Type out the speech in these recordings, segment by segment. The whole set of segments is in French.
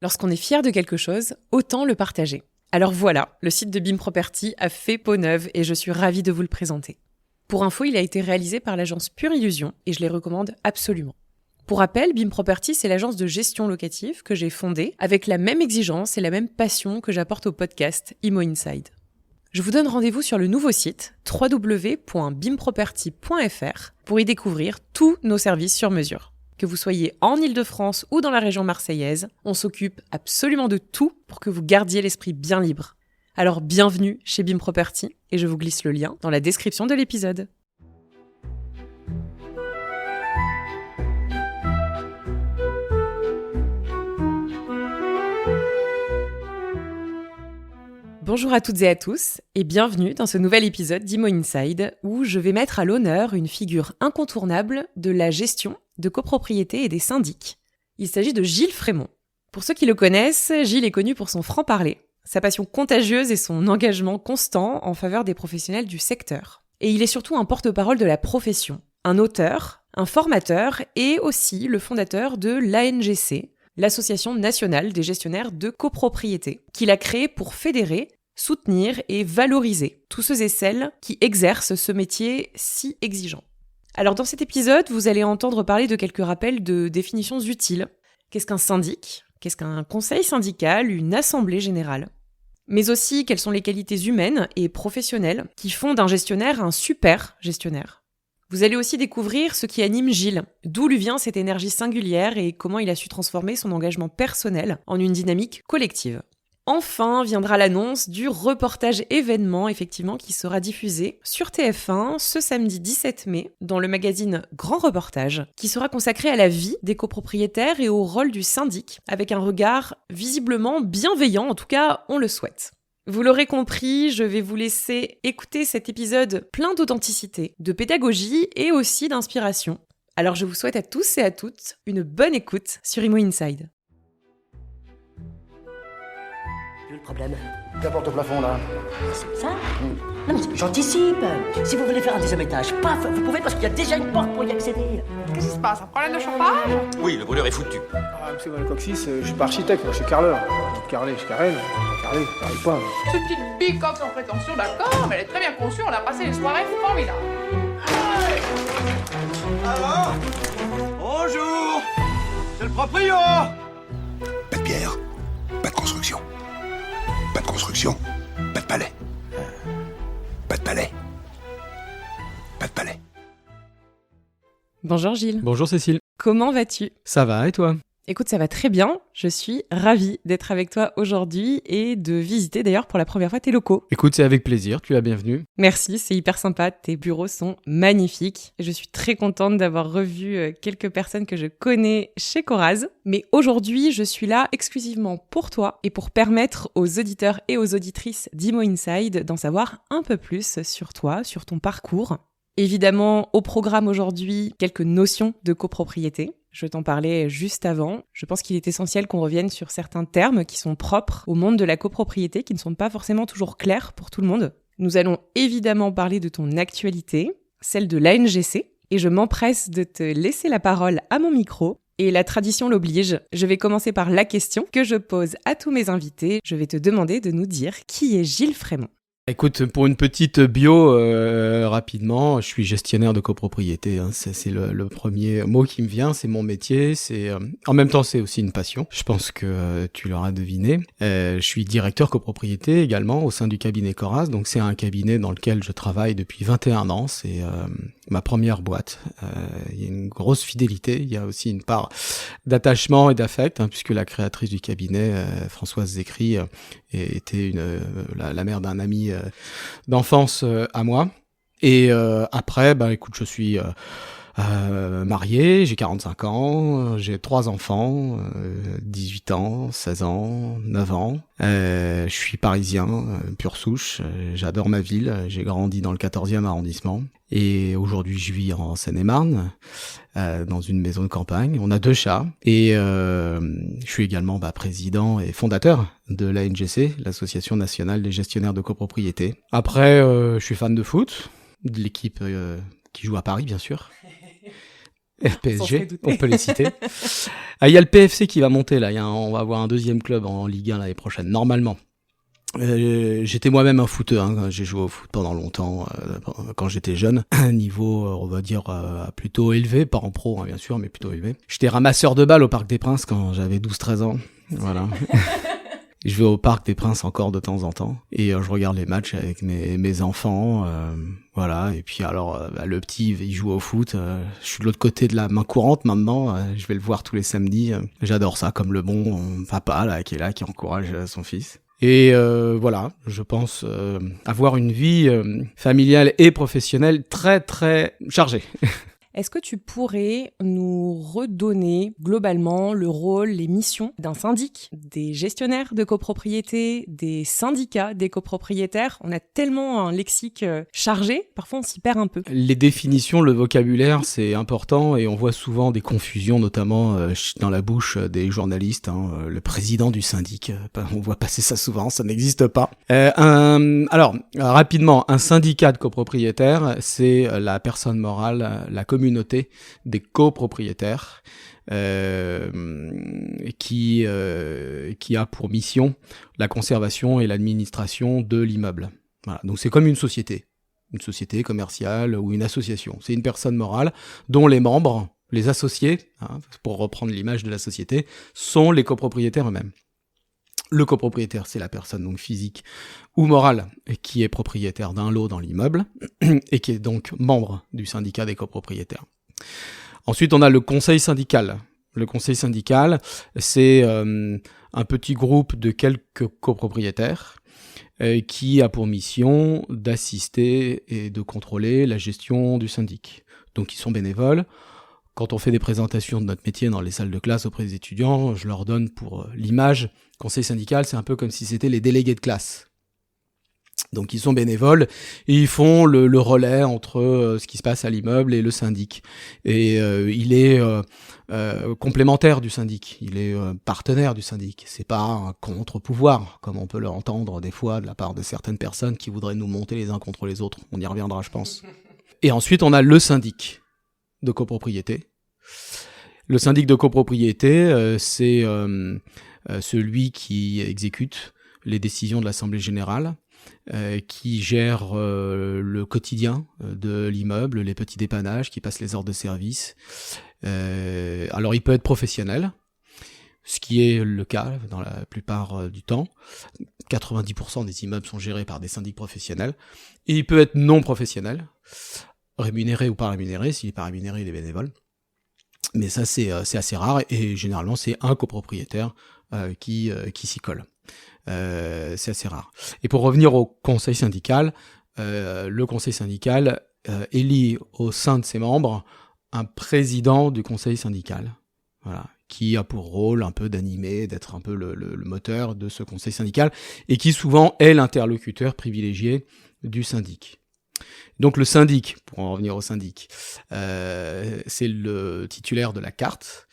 Lorsqu'on est fier de quelque chose, autant le partager. Alors voilà, le site de BIM Property a fait peau neuve et je suis ravie de vous le présenter. Pour info, il a été réalisé par l'agence Pure Illusion et je les recommande absolument. Pour rappel, BIM Property, c'est l'agence de gestion locative que j'ai fondée avec la même exigence et la même passion que j'apporte au podcast Imo Inside. Je vous donne rendez-vous sur le nouveau site www.bimproperty.fr pour y découvrir tous nos services sur mesure. Que vous soyez en Île-de-France ou dans la région marseillaise, on s'occupe absolument de tout pour que vous gardiez l'esprit bien libre. Alors bienvenue chez BIM Property et je vous glisse le lien dans la description de l'épisode. Bonjour à toutes et à tous et bienvenue dans ce nouvel épisode d'Imo Inside où je vais mettre à l'honneur une figure incontournable de la gestion de copropriété et des syndics. Il s'agit de Gilles Frémont. Pour ceux qui le connaissent, Gilles est connu pour son franc-parler, sa passion contagieuse et son engagement constant en faveur des professionnels du secteur. Et il est surtout un porte-parole de la profession, un auteur, un formateur et aussi le fondateur de l'ANGC, l'Association nationale des gestionnaires de copropriété, qu'il a créée pour fédérer, soutenir et valoriser tous ceux et celles qui exercent ce métier si exigeant. Alors dans cet épisode, vous allez entendre parler de quelques rappels de définitions utiles. Qu'est-ce qu'un syndic ? Qu'est-ce qu'un conseil syndical ? Une assemblée générale ? Mais aussi, quelles sont les qualités humaines et professionnelles qui font d'un gestionnaire un super gestionnaire ? Vous allez aussi découvrir ce qui anime Gilles, d'où lui vient cette énergie singulière et comment il a su transformer son engagement personnel en une dynamique collective. Enfin viendra l'annonce du reportage événement effectivement qui sera diffusé sur TF1 ce samedi 17 mai dans le magazine Grand Reportage qui sera consacré à la vie des copropriétaires et au rôle du syndic avec un regard visiblement bienveillant, en tout cas on le souhaite. Vous l'aurez compris, je vais vous laisser écouter cet épisode plein d'authenticité, de pédagogie et aussi d'inspiration. Alors je vous souhaite à tous et à toutes une bonne écoute sur Imo Inside. Le problème. La porte au plafond, là. C'est ça Non mais j'anticipe. Si vous voulez faire un deuxième étage, paf, vous pouvez parce qu'il y a déjà une porte pour y accéder. Qu'est-ce qui se passe? Un problème de chauffage? Oui, le brûleur est foutu. Ah, monsieur Van Coxis, je suis pas architecte, moi je suis carreleur. Dites carreler, je carrelle. Carreler, j'arrive pas. Cette petite bicoque sans prétention, d'accord, mais elle est très bien conçue, on a passé une soirée formidable. Alors bonjour. C'est le proprio. Pas de pierre, pas de construction. Pas de construction, pas de palais. Pas de palais. Pas de palais. Bonjour Gilles. Bonjour Cécile. Comment vas-tu ? Ça va et toi ? Écoute, ça va très bien. Je suis ravie d'être avec toi aujourd'hui et de visiter d'ailleurs pour la première fois tes locaux. Écoute, c'est avec plaisir, tu es la bienvenue. Merci, c'est hyper sympa. Tes bureaux sont magnifiques. Je suis très contente d'avoir revu quelques personnes que je connais chez Coraz. Mais aujourd'hui, je suis là exclusivement pour toi et pour permettre aux auditeurs et aux auditrices d'Imo Inside d'en savoir un peu plus sur toi, sur ton parcours. Évidemment, au programme aujourd'hui, quelques notions de copropriété. Je t'en parlais juste avant. Je pense qu'il est essentiel qu'on revienne sur certains termes qui sont propres au monde de la copropriété, qui ne sont pas forcément toujours clairs pour tout le monde. Nous allons évidemment parler de ton actualité, celle de l'ANGC, et je m'empresse de te laisser la parole à mon micro. Et la tradition l'oblige, je vais commencer par la question que je pose à tous mes invités. Je vais te demander de nous dire qui est Gilles Frémont. Écoute, pour une petite bio, rapidement, je suis gestionnaire de copropriété. Hein. C'est le premier mot qui me vient, c'est mon métier. En même temps, c'est aussi une passion. Je pense que tu l'auras deviné. Je suis directeur copropriété également au sein du cabinet Coraz. Donc, c'est un cabinet dans lequel je travaille depuis 21 ans. C'est ma première boîte. Il y a une grosse fidélité. Il y a aussi une part d'attachement et d'affect, hein, puisque la créatrice du cabinet, Françoise Zécry, était la mère d'un ami d'enfance à moi. Et après, écoute, je suis marié, j'ai 45 ans, j'ai 3 enfants, 18 ans, 16 ans, 9 ans. Je suis parisien, pure souche, j'adore ma ville, j'ai grandi dans le 14e arrondissement. Et aujourd'hui, je vis en Seine-et-Marne, dans une maison de campagne. On a 2 chats. Et je suis également président et fondateur de l'ANGC, l'Association nationale des gestionnaires de copropriété. Après, je suis fan de foot, de l'équipe qui joue à Paris, bien sûr. PSG, on peut les citer. Il y a le PFC qui va monter là. On va avoir un deuxième club en Ligue 1 l'année prochaine, normalement. J'étais moi-même un footeur, hein. J'ai joué au foot pendant longtemps quand j'étais jeune. Un niveau, on va dire, plutôt élevé, pas en pro, hein, bien sûr, mais plutôt élevé. J'étais ramasseur de balles au Parc des Princes quand j'avais 12-13 ans. Voilà. Je vais au Parc des Princes encore de temps en temps et je regarde les matchs avec mes enfants, voilà. Et puis alors le petit il joue au foot, je suis de l'autre côté de la main courante maintenant, je vais le voir tous les samedis. J'adore ça, comme le bon papa là qui est là, qui encourage son fils. Et voilà, je pense avoir une vie familiale et professionnelle très très chargée. Est-ce que tu pourrais nous redonner globalement le rôle, les missions d'un syndic, des gestionnaires de copropriété, des syndicats des copropriétaires ? On a tellement un lexique chargé, parfois on s'y perd un peu. Les définitions, le vocabulaire, c'est important et on voit souvent des confusions, notamment dans la bouche des journalistes. Le président du syndic, on voit passer ça souvent, ça n'existe pas. Alors, rapidement, un syndicat de copropriétaires, c'est la personne morale, la communauté des copropriétaires qui a pour mission la conservation et l'administration de l'immeuble. Voilà. Donc c'est comme une société commerciale ou une association. C'est une personne morale dont les membres, les associés, pour reprendre l'image de la société, sont les copropriétaires eux-mêmes. Le copropriétaire, c'est la personne donc physique ou morale qui est propriétaire d'un lot dans l'immeuble et qui est donc membre du syndicat des copropriétaires. Ensuite, on a le conseil syndical. Le conseil syndical, c'est un petit groupe de quelques copropriétaires qui a pour mission d'assister et de contrôler la gestion du syndic. Donc, ils sont bénévoles. Quand on fait des présentations de notre métier dans les salles de classe auprès des étudiants, je leur donne pour l'image, conseil syndical, c'est un peu comme si c'était les délégués de classe. Donc ils sont bénévoles et ils font le relais entre ce qui se passe à l'immeuble et le syndic. Et il est complémentaire du syndic, il est partenaire du syndic. C'est pas un contre-pouvoir, comme on peut l'entendre des fois de la part de certaines personnes qui voudraient nous monter les uns contre les autres. On y reviendra, je pense. Et ensuite, on a le syndic de copropriété. Le syndic de copropriété, c'est celui qui exécute les décisions de l'Assemblée générale, qui gère le quotidien de l'immeuble, les petits dépannages, qui passe les ordres de service. Alors il peut être professionnel, ce qui est le cas dans la plupart du temps. 90% des immeubles sont gérés par des syndics professionnels. Et il peut être non professionnel, rémunéré ou pas rémunéré. S'il n'est pas rémunéré, il est bénévole. Mais ça, c'est assez rare, et généralement, c'est un copropriétaire qui s'y colle. C'est assez rare. Et pour revenir au conseil syndical, le conseil syndical élit au sein de ses membres un président du conseil syndical, voilà, qui a pour rôle un peu d'animer, d'être un peu le moteur de ce conseil syndical, et qui souvent est l'interlocuteur privilégié du syndic. Donc le syndic, pour en revenir au syndic, c'est le titulaire de la carte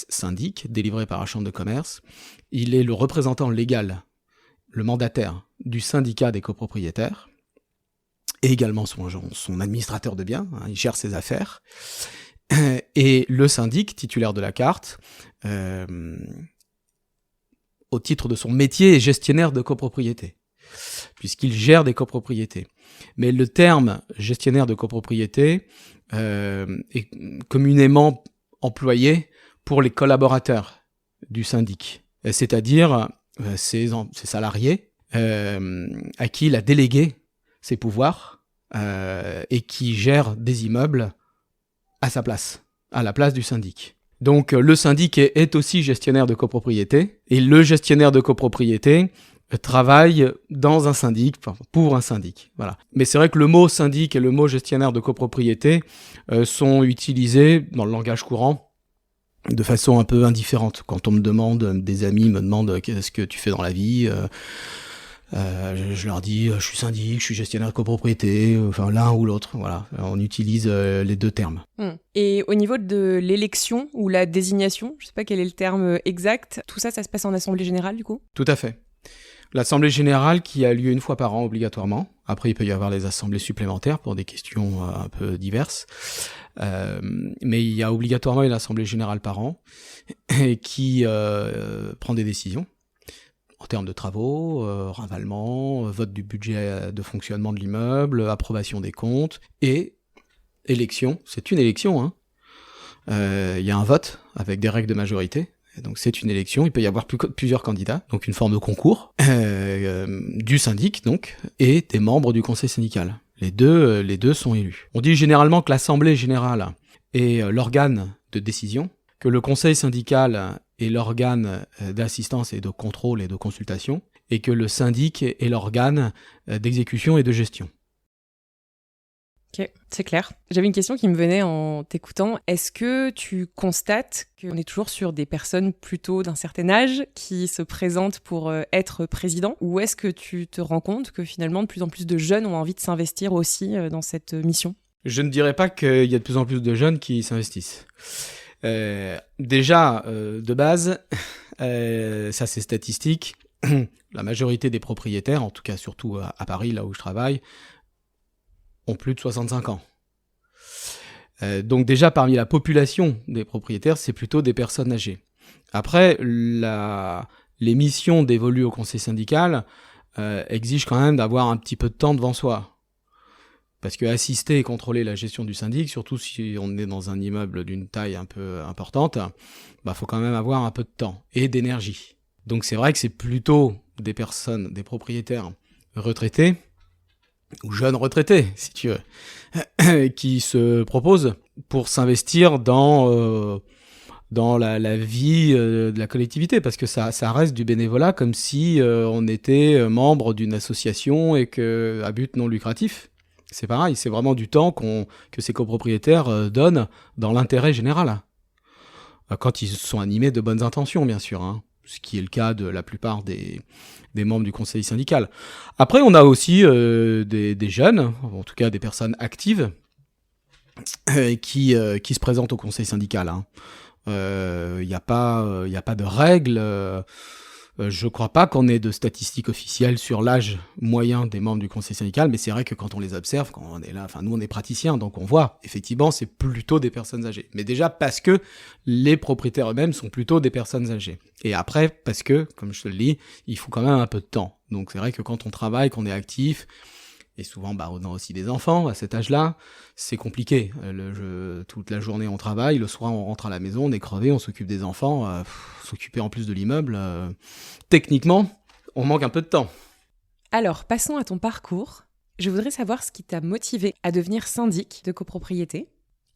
syndic délivrée par la chambre de commerce. Il est le représentant légal, le mandataire du syndicat des copropriétaires, et également son administrateur de biens, il gère ses affaires. Et le syndic, titulaire de la carte, au titre de son métier, est gestionnaire de copropriété, puisqu'il gère des copropriétés. Mais le terme gestionnaire de copropriété est communément employé pour les collaborateurs du syndic, c'est-à-dire ses salariés à qui il a délégué ses pouvoirs et qui gèrent des immeubles à sa place, à la place du syndic. Donc le syndic est aussi gestionnaire de copropriété, et le gestionnaire de copropriété travaille dans un syndic, pour un syndic. Voilà. Mais c'est vrai que le mot syndic et le mot gestionnaire de copropriété sont utilisés dans le langage courant de façon un peu indifférente. Quand on me demande, des amis me demandent qu'est-ce que tu fais dans la vie, je leur dis je suis syndic, je suis gestionnaire de copropriété, enfin l'un ou l'autre. Voilà, on utilise les deux termes. Et au niveau de l'élection ou la désignation, je sais pas quel est le terme exact, tout ça, ça se passe en assemblée générale du coup ? Tout à fait. L'assemblée générale qui a lieu une fois par an obligatoirement. Après, il peut y avoir des assemblées supplémentaires pour des questions un peu diverses. Mais il y a obligatoirement une assemblée générale par an qui prend des décisions en termes de travaux, ravalement, vote du budget de fonctionnement de l'immeuble, approbation des comptes et élection. C'est une élection, hein. Il y a un vote avec des règles de majorité. Et donc c'est une élection, il peut y avoir plusieurs candidats, donc une forme de concours du syndic donc et des membres du conseil syndical. Les deux sont élus. On dit généralement que l'assemblée générale est l'organe de décision, que le conseil syndical est l'organe d'assistance et de contrôle et de consultation, et que le syndic est l'organe d'exécution et de gestion. Ok, c'est clair. J'avais une question qui me venait en t'écoutant. Est-ce que tu constates qu'on est toujours sur des personnes plutôt d'un certain âge qui se présentent pour être président, ou est-ce que tu te rends compte que finalement de plus en plus de jeunes ont envie de s'investir aussi dans cette mission ? Je ne dirais pas qu'il y a de plus en plus de jeunes qui s'investissent. Déjà, de base, ça c'est statistique, la majorité des propriétaires, en tout cas surtout à Paris, là où je travaille, ont plus de 65 ans. Donc déjà, parmi la population des propriétaires, c'est plutôt des personnes âgées. Après, les missions dévolues au conseil syndical exigent quand même d'avoir un petit peu de temps devant soi. Parce que assister et contrôler la gestion du syndic, surtout si on est dans un immeuble d'une taille un peu importante, faut quand même avoir un peu de temps et d'énergie. Donc c'est vrai que c'est plutôt des personnes, des propriétaires retraités, ou jeunes retraités, si tu veux, qui se proposent pour s'investir dans la vie de la collectivité, parce que ça reste du bénévolat, comme si on était membre d'une association et à but non lucratif. C'est pareil, c'est vraiment du temps que ces copropriétaires donnent dans l'intérêt général. Quand ils sont animés de bonnes intentions, bien sûr, hein, ce qui est le cas de la plupart des membres du conseil syndical. Après, on a aussi des jeunes, en tout cas des personnes actives, qui se présentent au conseil syndical. Il n'y a pas de règles. Je ne crois pas qu'on ait de statistiques officielles sur l'âge moyen des membres du conseil syndical, mais c'est vrai que quand on les observe, quand on est là, nous on est praticiens, donc on voit, effectivement, c'est plutôt des personnes âgées. Mais déjà parce que les propriétaires eux-mêmes sont plutôt des personnes âgées. Et après, parce que, comme je te le dis, il faut quand même un peu de temps. Donc c'est vrai que quand on travaille, qu'on est actif, et souvent on a aussi des enfants à cet âge-là, c'est compliqué. Toute la journée on travaille, le soir on rentre à la maison, on est crevé, on s'occupe des enfants, s'occuper en plus de l'immeuble. Techniquement, on manque un peu de temps. Alors, passons à ton parcours. Je voudrais savoir ce qui t'a motivé à devenir syndic de copropriété.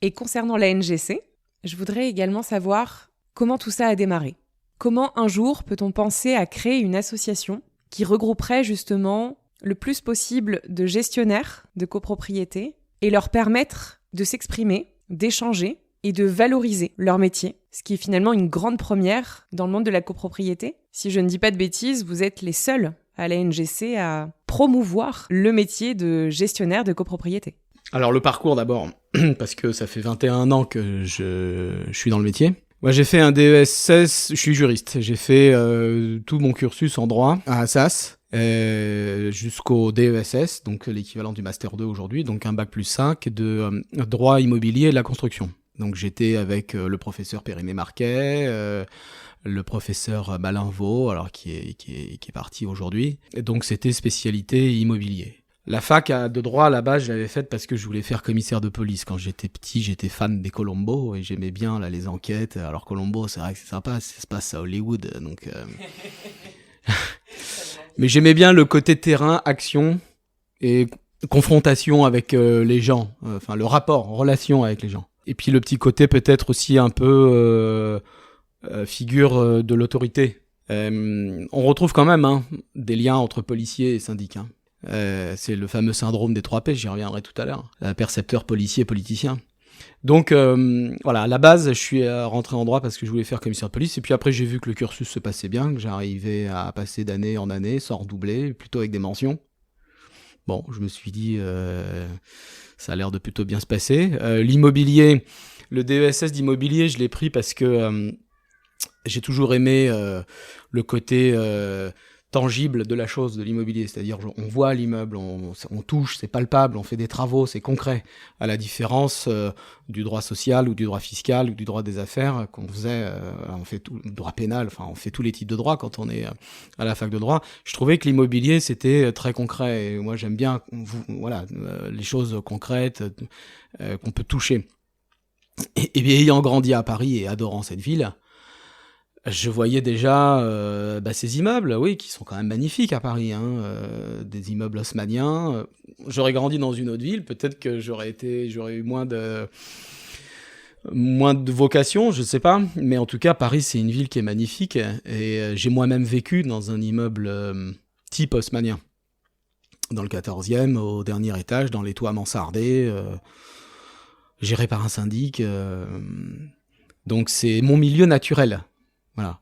Et concernant la NGC, je voudrais également savoir comment tout ça a démarré. Comment un jour peut-on penser à créer une association qui regrouperait justement le plus possible de gestionnaires de copropriété et leur permettre de s'exprimer, d'échanger et de valoriser leur métier, ce qui est finalement une grande première dans le monde de la copropriété. Si je ne dis pas de bêtises, vous êtes les seuls à la NGC à promouvoir le métier de gestionnaire de copropriété. Alors le parcours d'abord, parce que ça fait 21 ans que je suis dans le métier. Moi j'ai fait un DESS, je suis juriste, j'ai fait tout mon cursus en droit à Assas, jusqu'au DESS, donc l'équivalent du Master 2 aujourd'hui, donc un bac plus 5 de droit immobilier et de la construction. Donc j'étais avec le professeur Périmé Marquet, le professeur Malin Vaux, alors qui est parti aujourd'hui. Et donc c'était spécialité immobilier. La fac de droit à la base, je l'avais faite parce que je voulais faire commissaire de police. Quand j'étais petit, j'étais fan des Columbo et j'aimais bien les enquêtes. Alors Columbo, c'est vrai que c'est sympa, ça se passe à Hollywood, donc. Mais j'aimais bien le côté terrain, action et confrontation avec les gens, le rapport, relation avec les gens. Et puis le petit côté peut-être aussi un peu figure de l'autorité. On retrouve quand même des liens entre policiers et syndics. C'est le fameux syndrome des 3 P, j'y reviendrai tout à l'heure. Percepteur, policier, politicien. Donc voilà, à la base, je suis rentré en droit parce que je voulais faire commissaire de police. Et puis après, j'ai vu que le cursus se passait bien, que j'arrivais à passer d'année en année sans redoubler, plutôt avec des mentions. Bon, je me suis dit, ça a l'air de plutôt bien se passer. L'immobilier, le DESS d'immobilier, je l'ai pris parce que j'ai toujours aimé le côté tangible de la chose, de l'immobilier. C'est-à-dire, on voit l'immeuble, on touche, c'est palpable, on fait des travaux, c'est concret. À la différence du droit social ou du droit fiscal ou du droit des affaires qu'on faisait, on fait tout, le droit pénal, enfin, on fait tous les types de droits quand on est à la fac de droit. Je trouvais que l'immobilier, c'était très concret. Et moi, j'aime bien, les choses concrètes qu'on peut toucher. Et bien, ayant grandi à Paris et adorant cette ville, je voyais déjà ces immeubles, oui, qui sont quand même magnifiques à Paris, des immeubles haussmanniens. J'aurais grandi dans une autre ville, peut-être que j'aurais eu moins de vocation, je sais pas. Mais en tout cas, Paris, c'est une ville qui est magnifique. Et j'ai moi-même vécu dans un immeuble type haussmannien, dans le 14e, au dernier étage, dans les toits mansardés, géré par un syndic. Donc c'est mon milieu naturel. Voilà.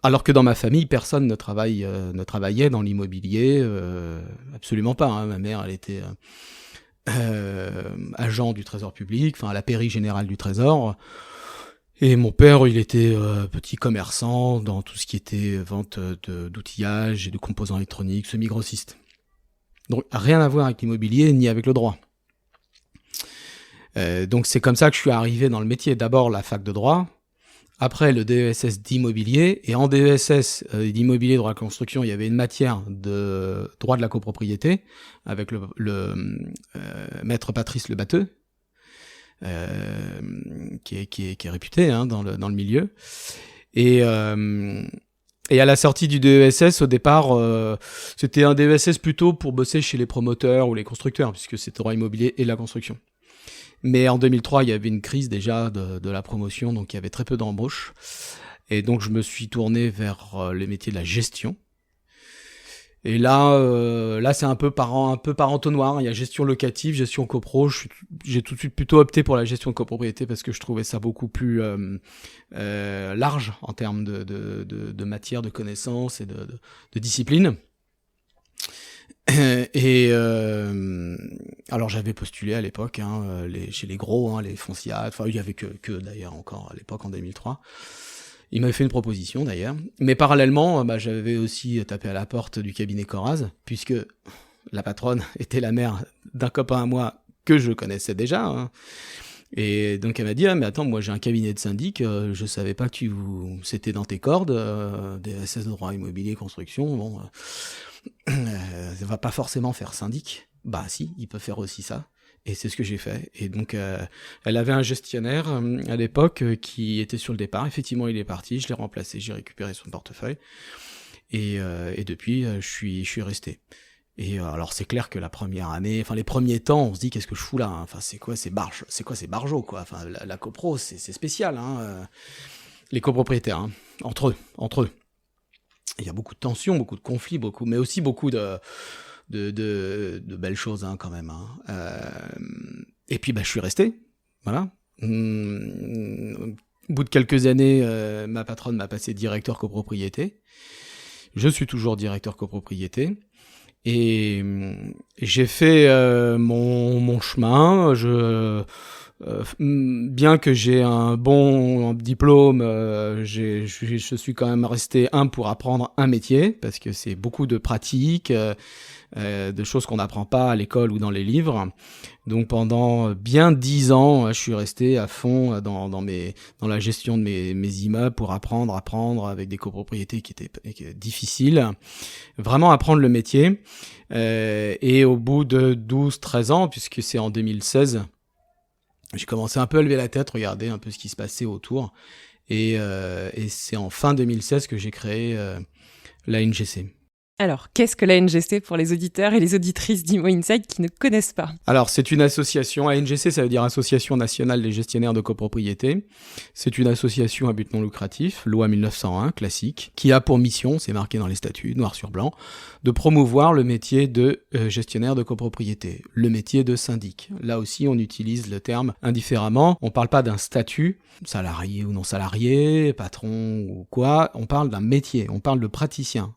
Alors que dans ma famille, personne ne travaillait dans l'immobilier, absolument pas. Ma mère, elle était agent du Trésor public, enfin à la pairie générale du Trésor. Et mon père, il était petit commerçant dans tout ce qui était vente d'outillage et de composants électroniques, semi-grossiste. Donc rien à voir avec l'immobilier ni avec le droit. Donc c'est comme ça que je suis arrivé dans le métier. D'abord la fac de droit, après le DESS d'immobilier, et en DESS d'immobilier droit de la construction, il y avait une matière de droit de la copropriété avec le maître Patrice Le Batteux, qui est réputé dans le milieu. Et à la sortie du DESS, au départ, c'était un DESS plutôt pour bosser chez les promoteurs ou les constructeurs, puisque c'était droit immobilier et la construction. Mais en 2003, il y avait une crise déjà de la promotion, donc il y avait très peu d'embauches. Et donc je me suis tourné vers les métiers de la gestion. Et là c'est un peu par entonnoir. Il y a gestion locative, gestion copro. J'ai tout de suite plutôt opté pour la gestion de copropriété parce que je trouvais ça beaucoup plus large en termes de matière, de connaissances et de discipline. Et alors j'avais postulé à l'époque chez les gros, les Foncia, enfin il y avait que d'ailleurs encore à l'époque en 2003. Il m'avait fait une proposition d'ailleurs, mais parallèlement j'avais aussi tapé à la porte du cabinet Coraz, puisque la patronne était la mère d'un copain à moi que je connaissais déjà. Et donc elle m'a dit mais attends, moi j'ai un cabinet de syndic, je savais pas que c'était dans tes cordes, des SS de droit immobilier construction, bon. Ça va pas forcément faire syndic. Bah si, il peut faire aussi ça. Et c'est ce que j'ai fait. Et donc, elle avait un gestionnaire à l'époque qui était sur le départ. Effectivement, il est parti. Je l'ai remplacé. J'ai récupéré son portefeuille. Et depuis, je suis resté. Et alors, c'est clair que la première année, enfin les premiers temps, on se dit qu'est-ce que je fous là. Enfin, c'est quoi ces barjots quoi. Enfin, la copro, c'est spécial. Les copropriétaires, entre eux. Il y a beaucoup de tensions, beaucoup de conflits, mais aussi beaucoup de belles choses quand même. Et puis je suis resté, voilà. Au bout de quelques années, ma patronne m'a passé directeur copropriété. Je suis toujours directeur copropriété. Et j'ai fait mon chemin. Bien que j'ai un bon diplôme, je suis quand même resté pour apprendre un métier, parce que c'est beaucoup de pratiques, de choses qu'on n'apprend pas à l'école ou dans les livres. Donc pendant bien 10 ans, je suis resté à fond dans la gestion de mes immeubles pour apprendre avec des copropriétés qui étaient difficiles, vraiment apprendre le métier. Et au bout de 12-13 ans, puisque c'est en 2016, j'ai commencé un peu à lever la tête, regarder un peu ce qui se passait autour. Et c'est en fin 2016 que j'ai créé la NGC. Alors, qu'est-ce que la NGC pour les auditeurs et les auditrices d'Imo Inside qui ne connaissent pas ? Alors, c'est une association, ANGC, ça veut dire Association Nationale des Gestionnaires de Copropriété. C'est une association à but non lucratif, loi 1901, classique, qui a pour mission, c'est marqué dans les statuts, noir sur blanc, de promouvoir le métier de gestionnaire de copropriété, le métier de syndic. Là aussi, on utilise le terme indifféremment. On parle pas d'un statut, salarié ou non salarié, patron ou quoi. On parle d'un métier, on parle de praticien.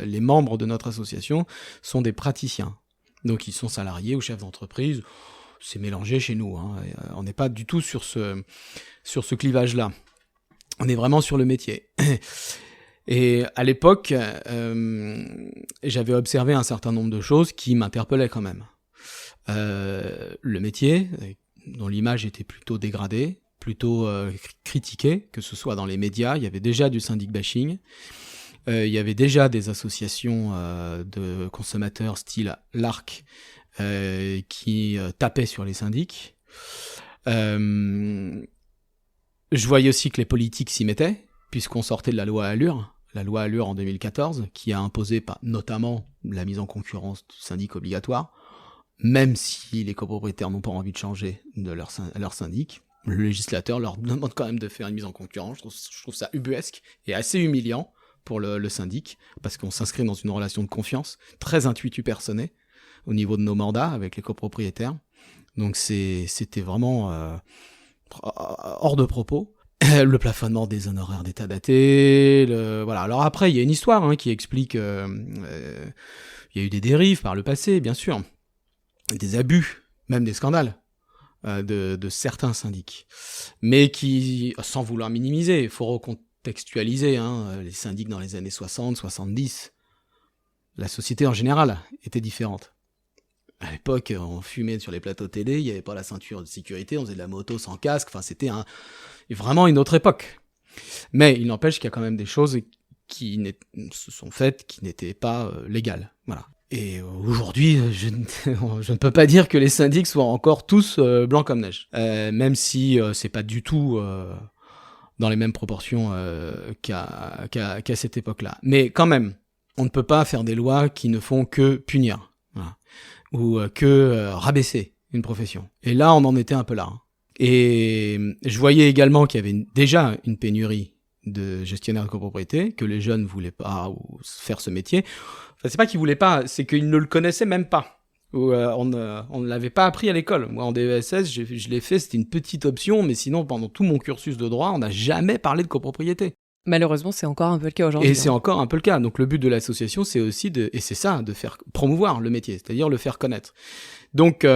Les membres de notre association sont des praticiens. Donc ils sont salariés ou chefs d'entreprise. C'est mélangé chez nous. On n'est pas du tout sur ce clivage-là. On est vraiment sur le métier. Et à l'époque, j'avais observé un certain nombre de choses qui m'interpellaient quand même. Le métier, dont l'image était plutôt dégradée, plutôt critiquée, que ce soit dans les médias, il y avait déjà du syndic bashing, il y avait déjà des associations de consommateurs style l'ARC qui tapaient sur les syndics. Je voyais aussi que les politiques s'y mettaient, puisqu'on sortait de la loi Allure en 2014, qui a imposé notamment la mise en concurrence du syndic obligatoire, même si les copropriétaires n'ont pas envie de changer de leur syndic. Le législateur leur demande quand même de faire une mise en concurrence. Je trouve ça ubuesque et assez humiliant pour le syndic, parce qu'on s'inscrit dans une relation de confiance très intuitu personné au niveau de nos mandats avec les copropriétaires. Donc c'était vraiment hors de propos. Le plafonnement des honoraires d'état daté, voilà. Alors après, il y a une histoire qui explique il y a eu des dérives par le passé, bien sûr, des abus, même des scandales de certains syndics, mais qui, sans vouloir minimiser, il faut recontextualiser, les syndics dans les années 60, 70, la société en général était différente. À l'époque, on fumait sur les plateaux télé, il n'y avait pas la ceinture de sécurité, on faisait de la moto sans casque, enfin c'était vraiment une autre époque. Mais il n'empêche qu'il y a quand même des choses qui se sont faites qui n'étaient pas légales. Voilà. Et aujourd'hui, je ne peux pas dire que les syndics soient encore tous blancs comme neige. Même si c'est pas du tout dans les mêmes proportions qu'à cette époque-là. Mais quand même, on ne peut pas faire des lois qui ne font que punir. Voilà. Ou que rabaisser une profession. Et là, on en était un peu là. Et je voyais également qu'il y avait déjà une pénurie de gestionnaires de copropriété, que les jeunes voulaient pas faire ce métier. Enfin, c'est pas qu'ils voulaient pas, c'est qu'ils ne le connaissaient même pas. On ne l'avait pas appris à l'école. Moi, en DESS, je l'ai fait, c'était une petite option, mais sinon, pendant tout mon cursus de droit, on n'a jamais parlé de copropriété. Malheureusement, c'est encore un peu le cas aujourd'hui. Et c'est encore un peu le cas. Donc le but de l'association, c'est aussi de faire promouvoir le métier, c'est-à-dire le faire connaître. Donc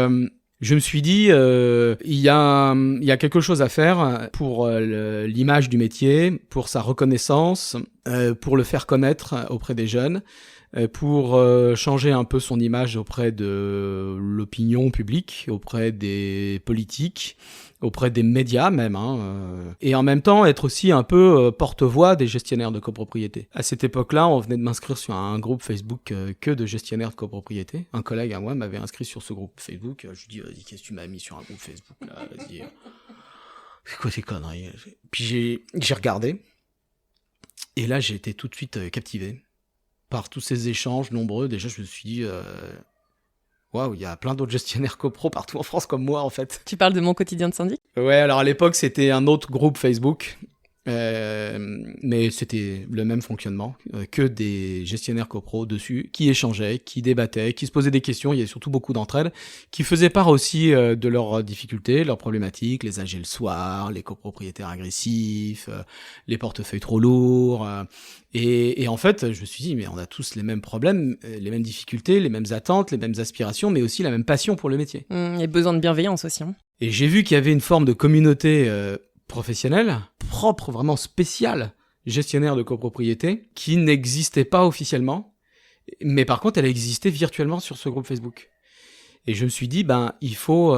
je me suis dit, il y a quelque chose à faire pour l'image du métier, pour sa reconnaissance, pour le faire connaître auprès des jeunes, pour changer un peu son image auprès de l'opinion publique, auprès des politiques, auprès des médias même, et en même temps être aussi un peu porte-voix des gestionnaires de copropriété. À cette époque-là, on venait de m'inscrire sur un groupe Facebook que de gestionnaires de copropriété. Un collègue à moi m'avait inscrit sur ce groupe Facebook. Je lui dis, vas-y, qu'est-ce que tu m'as mis sur un groupe Facebook là ? Vas-y. C'est quoi ces conneries ? Puis j'ai regardé, et là j'ai été tout de suite captivé par tous ces échanges nombreux. Déjà, je me suis dit... waouh, il y a plein d'autres gestionnaires copro partout en France comme moi, en fait. Tu parles de Mon Quotidien de Syndic ? Ouais, alors à l'époque, c'était un autre groupe Facebook, mais c'était le même fonctionnement, que des gestionnaires copro dessus, qui échangeaient, qui débattaient, qui se posaient des questions. Il y avait surtout beaucoup d'entraide, qui faisaient part aussi de leurs difficultés, leurs problématiques, les AG le soir, les copropriétaires agressifs, les portefeuilles trop lourds... Et en fait, je me suis dit, mais on a tous les mêmes problèmes, les mêmes difficultés, les mêmes attentes, les mêmes aspirations, mais aussi la même passion pour le métier. Il y a besoin de bienveillance aussi. Et j'ai vu qu'il y avait une forme de communauté professionnelle, propre, vraiment spéciale, gestionnaire de copropriété, qui n'existait pas officiellement, mais par contre, elle existait virtuellement sur ce groupe Facebook. Et je me suis dit, il faut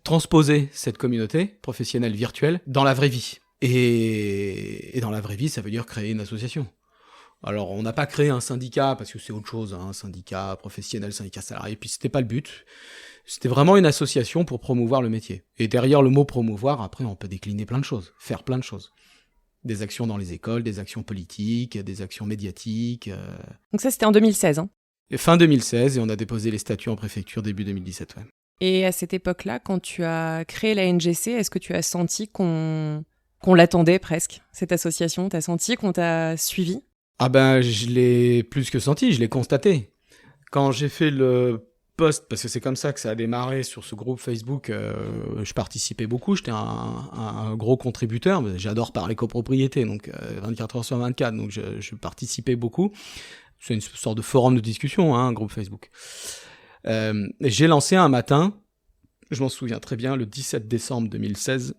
transposer cette communauté professionnelle virtuelle dans la vraie vie. Et dans la vraie vie, ça veut dire créer une association. Alors, on n'a pas créé un syndicat, parce que c'est autre chose, un syndicat professionnel, syndicat salarié, puis c'était pas le but. C'était vraiment une association pour promouvoir le métier. Et derrière le mot promouvoir, après, on peut décliner plein de choses, faire plein de choses. Des actions dans les écoles, des actions politiques, des actions médiatiques. Donc ça, c'était en 2016, Et fin 2016, et on a déposé les statuts en préfecture début 2017, ouais. Et à cette époque-là, quand tu as créé la NGC, est-ce que tu as senti qu'on l'attendait presque, cette association ? T'as senti qu'on t'a suivi ? Ah je l'ai plus que senti, je l'ai constaté. Quand j'ai fait le post, parce que c'est comme ça que ça a démarré sur ce groupe Facebook, je participais beaucoup, j'étais un gros contributeur, j'adore parler copropriété, donc 24 heures sur 24, donc je participais beaucoup. C'est une sorte de forum de discussion, un groupe Facebook. J'ai lancé un matin, je m'en souviens très bien, le 17 décembre 2016,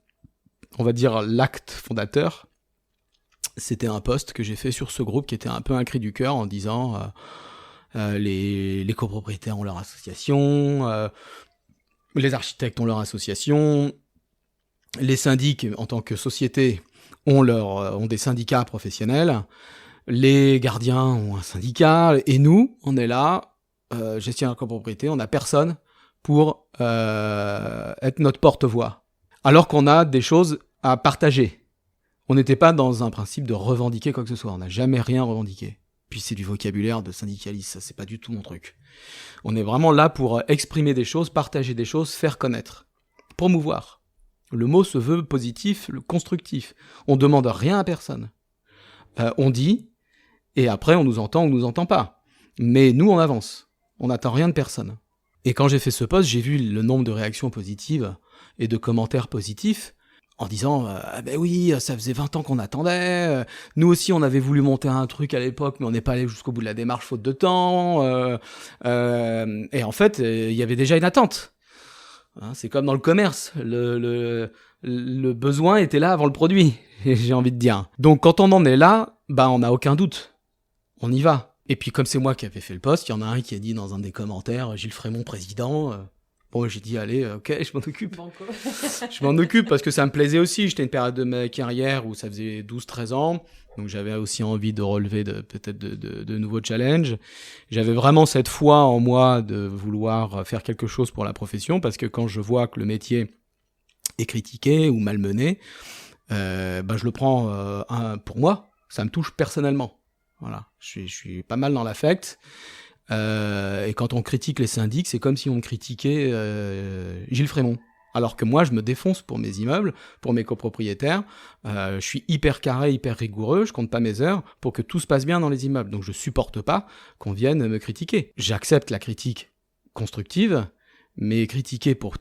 on va dire l'acte fondateur, C'était un post que j'ai fait sur ce groupe qui était un peu un cri du cœur en disant les copropriétaires ont leur association, les architectes ont leur association, les syndics en tant que société ont des syndicats professionnels, les gardiens ont un syndicat, et nous, on est là, gestionnaire de copropriété, on n'a personne pour être notre porte-voix. Alors qu'on a des choses à partager. On n'était pas dans un principe de revendiquer quoi que ce soit, on n'a jamais rien revendiqué. Puis c'est du vocabulaire de syndicaliste, ça c'est pas du tout mon truc. On est vraiment là pour exprimer des choses, partager des choses, faire connaître, promouvoir. Le mot se veut positif, constructif. On demande rien à personne. On dit, et après on nous entend ou on nous entend pas. Mais nous on avance, on n'attend rien de personne. Et quand j'ai fait ce post, j'ai vu le nombre de réactions positives et de commentaires positifs, en disant ben oui, ça faisait 20 ans qu'on attendait, nous aussi on avait voulu monter un truc à l'époque, mais on n'est pas allé jusqu'au bout de la démarche faute de temps, et en fait, il y avait déjà une attente. Hein, c'est comme dans le commerce, le besoin était là avant le produit, j'ai envie de dire. Donc quand on en est là, bah on n'a aucun doute, on y va. Et puis comme c'est moi qui avais fait le post, il y en a un qui a dit dans un des commentaires, Gilles Frémont président. Bon, j'ai dit, allez, ok, je m'en occupe. Je m'en occupe parce que ça me plaisait aussi. J'étais une période de ma carrière où ça faisait 12-13 ans. Donc, j'avais aussi envie de relever peut-être de nouveaux challenges. J'avais vraiment cette foi en moi de vouloir faire quelque chose pour la profession parce que quand je vois que le métier est critiqué ou malmené, je le prends pour moi. Ça me touche personnellement. Voilà. Je suis pas mal dans l'affect. Et quand on critique les syndics, c'est comme si on critiquait Gilles Frémont. Alors que moi, je me défonce pour mes immeubles, pour mes copropriétaires. Je suis hyper carré, hyper rigoureux, je compte pas mes heures pour que tout se passe bien dans les immeubles. Donc je supporte pas qu'on vienne me critiquer. J'accepte la critique constructive, mais critiquer pour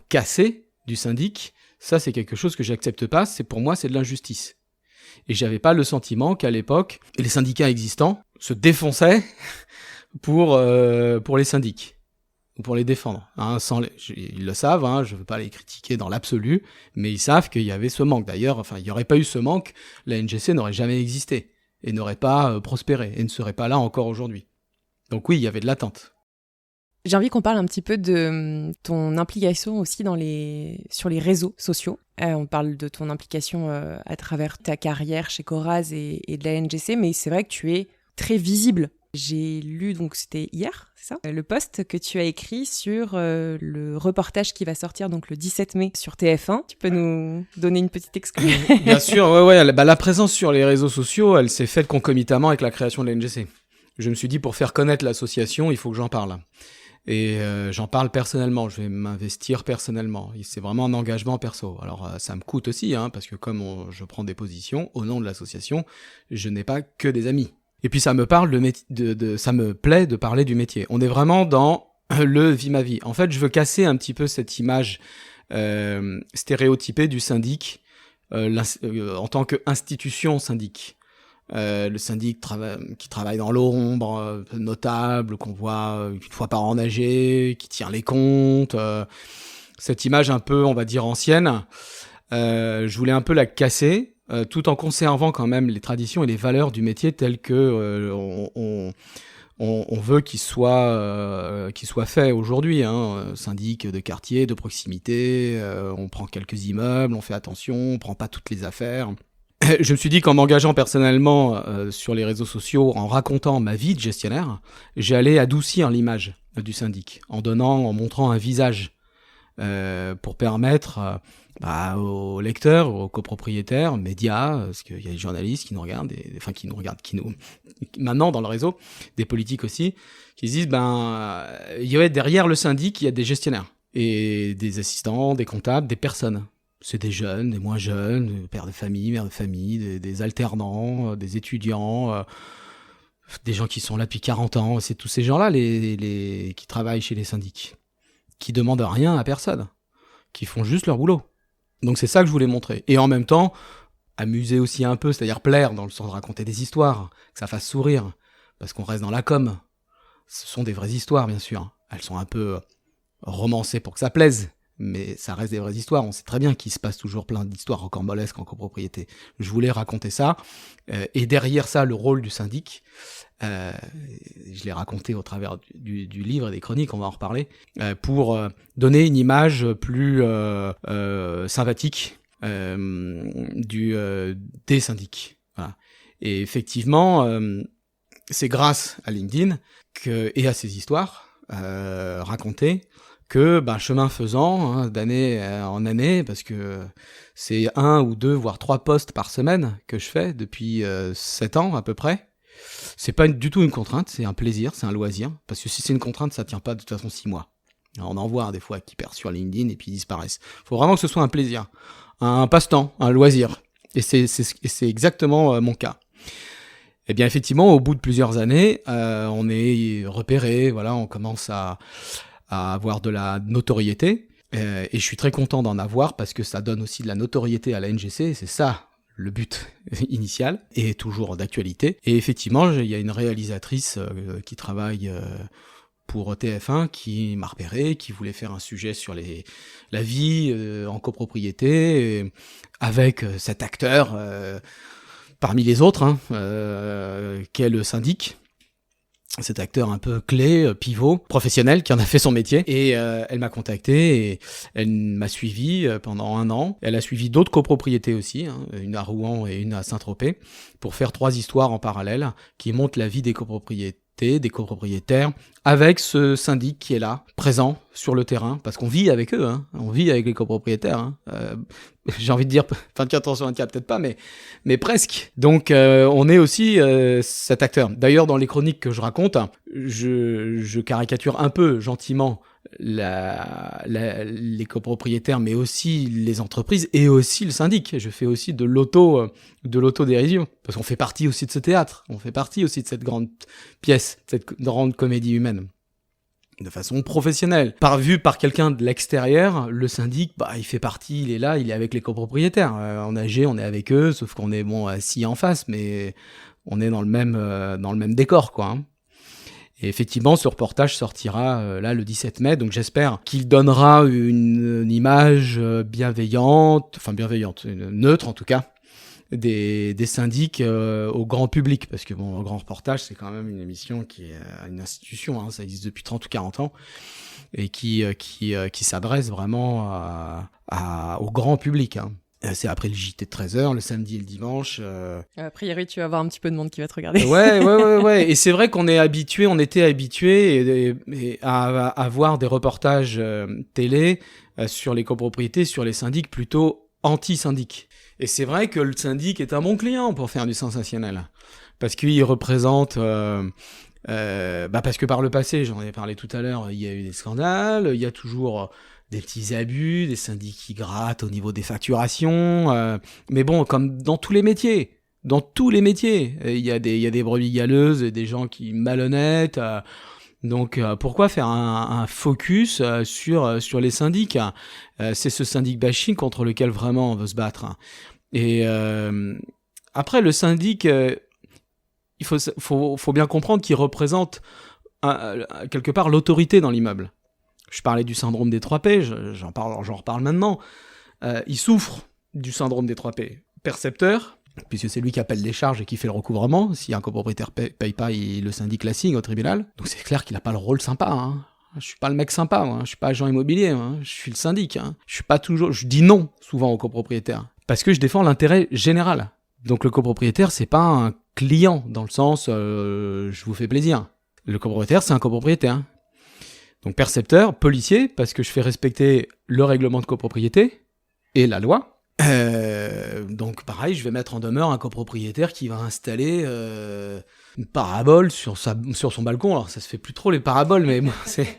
casser du syndic, ça c'est quelque chose que j'accepte pas. Pour moi, c'est de l'injustice. Et j'avais pas le sentiment qu'à l'époque, les syndicats existants se défonçaient pour les syndics ou pour les défendre. Hein, ils le savent, hein, je veux pas les critiquer dans l'absolu, mais ils savent qu'il y avait ce manque. D'ailleurs, il n'y aurait pas eu ce manque, la NGC n'aurait jamais existé et n'aurait pas prospéré et ne serait pas là encore aujourd'hui. Donc oui, il y avait de l'attente. J'ai envie qu'on parle un petit peu de ton implication aussi sur les réseaux sociaux. On parle de ton implication à travers ta carrière chez Coraz et de la NGC, mais c'est vrai que tu es très visible. J'ai lu, donc c'était hier, c'est ça, le post que tu as écrit sur le reportage qui va sortir donc le 17 mai sur TF1. Tu peux nous donner une petite exclue? Bien sûr, ouais. La présence sur les réseaux sociaux, elle s'est faite concomitamment avec la création de la NGC. Je me suis dit, pour faire connaître l'association, il faut que j'en parle. Et j'en parle personnellement, je vais m'investir personnellement. C'est vraiment un engagement perso. Alors ça me coûte aussi, hein, parce que comme je prends des positions au nom de l'association, je n'ai pas que des amis. Et puis ça me parle ça me plaît de parler du métier. On est vraiment dans le vie ma vie. En fait, je veux casser un petit peu cette image stéréotypée du syndic en tant qu'institution syndic. Le syndic qui travaille dans l'ombre, notable, qu'on voit une fois par an nager, qui tient les comptes. Cette image un peu, on va dire, ancienne. Je voulais un peu la casser. Tout en conservant quand même les traditions et les valeurs du métier telles que on veut qu'il soit fait aujourd'hui. Hein. Syndic de quartier, de proximité, on prend quelques immeubles, on fait attention, on prend pas toutes les affaires. Je me suis dit qu'en m'engageant personnellement sur les réseaux sociaux, en racontant ma vie de gestionnaire, j'allais adoucir l'image du syndic, en montrant un visage pour permettre aux lecteurs, aux copropriétaires, médias, parce qu'il y a des journalistes qui nous regardent, maintenant dans le réseau, des politiques aussi, qui se disent, il y a derrière le syndic, il y a des gestionnaires, et des assistants, des comptables, des personnes. C'est des jeunes, des moins jeunes, des pères de famille, mères de famille, des alternants, des étudiants, des gens qui sont là depuis 40 ans. C'est tous ces gens-là qui travaillent chez les syndics, qui demandent rien à personne, qui font juste leur boulot. Donc c'est ça que je voulais montrer. Et en même temps, amuser aussi un peu, c'est-à-dire plaire dans le sens de raconter des histoires, que ça fasse sourire, parce qu'on reste dans la com. Ce sont des vraies histoires, bien sûr. Elles sont un peu romancées pour que ça plaise, mais ça reste des vraies histoires. On sait très bien qu'il se passe toujours plein d'histoires rocambolesques en copropriété. Je voulais raconter ça, et derrière ça, le rôle du syndic. Je l'ai raconté au travers du livre et des chroniques, on va en reparler, pour donner une image plus sympathique des syndics. Voilà. Et effectivement, c'est grâce à LinkedIn et à ces histoires racontées que, chemin faisant, hein, d'année en année, parce que c'est 1 ou 2, voire 3 posts par semaine que je fais depuis 7 ans à peu près. C'est pas du tout une contrainte, c'est un plaisir, c'est un loisir, parce que si c'est une contrainte, ça tient pas de toute façon 6 mois. Alors, on en voit des fois qui perdent sur LinkedIn et puis ils disparaissent. Faut vraiment que ce soit un plaisir, un passe-temps, un loisir. Et c'est exactement mon cas. Eh bien, effectivement, au bout de plusieurs années, on est repéré, voilà, on commence à avoir de la notoriété. Et je suis très content d'en avoir parce que ça donne aussi de la notoriété à la NGC, c'est ça le but initial, et toujours d'actualité. Et effectivement, il y a une réalisatrice qui travaille pour TF1 qui m'a repéré, qui voulait faire un sujet sur la vie en copropriété, avec cet acteur parmi les autres, qui est le syndic. Cet acteur un peu clé, pivot, professionnel, qui en a fait son métier. Et elle m'a contacté et elle m'a suivi pendant 1 an. Elle a suivi d'autres copropriétés aussi, une à Rouen et une à Saint-Tropez, pour faire 3 histoires en parallèle qui montrent la vie des copropriétés, des copropriétaires, avec ce syndic qui est là, présent sur le terrain, parce qu'on vit avec eux, on vit avec les copropriétaires. J'ai envie de dire 24 heures sur 24, peut-être pas, mais presque. Donc on est aussi cet acteur. D'ailleurs, dans les chroniques que je raconte, je caricature un peu gentiment les copropriétaires, mais aussi les entreprises et aussi le syndic. Je fais aussi de l'autodérision, parce qu'on fait partie aussi de ce théâtre, on fait partie aussi de cette grande pièce, cette grande comédie humaine, de façon professionnelle. Vu par quelqu'un de l'extérieur, le syndic, il fait partie, il est là, il est avec les copropriétaires. En AG, on est avec eux, sauf qu'on est assis en face, mais on est dans le même décor, quoi. Et effectivement, ce reportage sortira là le 17 mai, donc j'espère qu'il donnera une image bienveillante, neutre en tout cas, des syndics au grand public, parce que le grand reportage, c'est quand même une émission qui est une institution, ça existe depuis 30 ou 40 ans, et qui s'adresse vraiment au grand public. C'est après le JT de 13h, le samedi et le dimanche. A priori, tu vas avoir un petit peu de monde qui va te regarder. Ouais. Et c'est vrai qu'on était habitué à voir des reportages télé sur les copropriétés, sur les syndics plutôt anti-syndics. Et c'est vrai que le syndic est un bon client pour faire du sensationnel. Parce qu'il représente... parce que par le passé, j'en ai parlé tout à l'heure, il y a eu des scandales, il y a toujours... des petits abus, des syndics qui grattent au niveau des facturations, mais bon, comme dans tous les métiers, il y a des brebis galeuses, des gens qui malhonnêtes, donc pourquoi faire un focus sur les syndics? C'est ce syndic bashing contre lequel vraiment on veut se battre. Et après, le syndic, il faut bien comprendre qu'il représente quelque part l'autorité dans l'immeuble. Je parlais du syndrome des 3P, j'en reparle maintenant. Il souffre du syndrome des 3P. Percepteur, puisque c'est lui qui appelle les charges et qui fait le recouvrement. Si un copropriétaire paye pas, le syndic la signe au tribunal. Donc c'est clair qu'il n'a pas le rôle sympa. Je suis pas le mec sympa, je suis pas agent immobilier, je suis le syndic. Je dis non souvent aux copropriétaires, parce que je défends l'intérêt général. Donc le copropriétaire, c'est pas un client, dans le sens je vous fais plaisir. Le copropriétaire, c'est un copropriétaire. Donc percepteur, policier, parce que je fais respecter le règlement de copropriété et la loi. Donc pareil, je vais mettre en demeure un copropriétaire qui va installer une parabole sur son balcon. Alors ça se fait plus trop les paraboles, mais bon, c'est